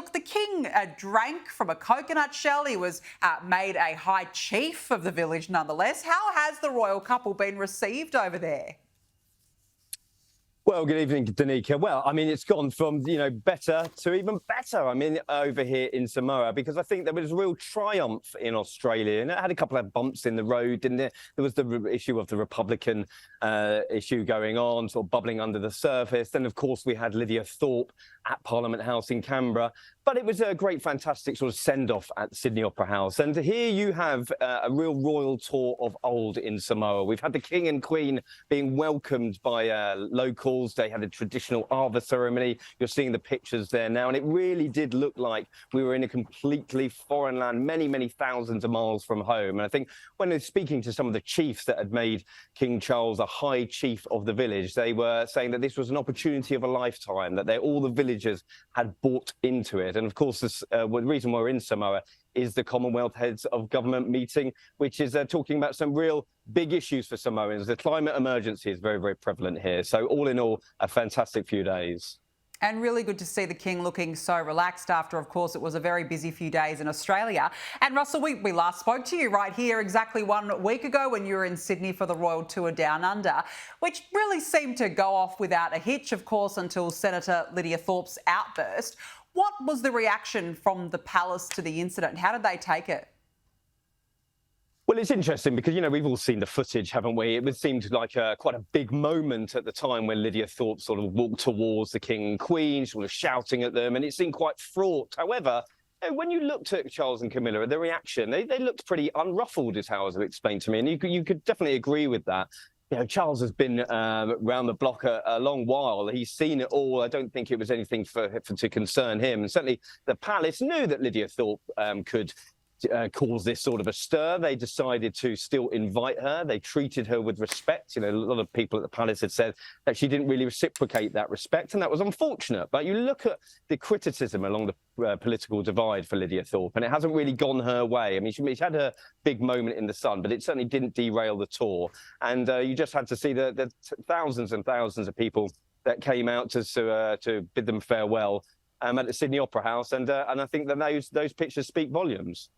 look, the king drank from a coconut shell. He was made a high chief of the village nonetheless. How has the royal couple been received over there? Well, good evening, Danica. Well, I mean, it's gone from, better to even better, over here in Samoa, because I think there was a real triumph in Australia, and it had a couple of bumps in the road, didn't it? There was the issue of the Republican issue going on, sort of bubbling under the surface. Then, of course, we had Lydia Thorpe at Parliament House in Canberra. But it was a great, fantastic sort of send-off at Sydney Opera House. And here you have a real royal tour of old in Samoa. We've had the King and Queen being welcomed by locals. They had a traditional Ava ceremony. You're seeing the pictures there now. And it really did look like we were in a completely foreign land, many, many thousands of miles from home. And I think when they're speaking to some of the chiefs that had made King Charles a high chief of the village, they were saying that this was an opportunity of a lifetime, that all the villagers had bought into it. And of course, the reason we're in Samoa is the Commonwealth Heads of Government meeting, which is talking about some real big issues for Samoans. The climate emergency is very, very prevalent here. So all in all, a fantastic few days. And really good to see the King looking so relaxed after, of course, it was a very busy few days in Australia. And Russell, we last spoke to you right here exactly 1 week ago when you were in Sydney for the Royal Tour Down Under, which really seemed to go off without a hitch, of course, until Senator Lydia Thorpe's outburst. What was the reaction from the palace to the incident? How did they take it? Well, it's interesting because, we've all seen the footage, haven't we? It seemed like quite a big moment at the time when Lydia Thorpe sort of walked towards the King and Queen, sort of shouting at them, and it seemed quite fraught. However, when you looked at Charles and Camilla, the reaction, they looked pretty unruffled, is how it was explained to me, and you could definitely agree with that. Charles has been around the block a long while. He's seen it all. I don't think it was anything to concern him. And certainly the palace knew that Lydia Thorpe could cause this sort of a stir. They decided to still invite her. They treated her with respect. A lot of people at the palace had said that she didn't really reciprocate that respect, and that was unfortunate. But you look at the criticism along the political divide for Lydia Thorpe, and it hasn't really gone her way. I mean, she had a big moment in the sun, but it certainly didn't derail the tour. And you just had to see the thousands and thousands of people that came out to bid them farewell at the Sydney Opera House, and I think that those pictures speak volumes.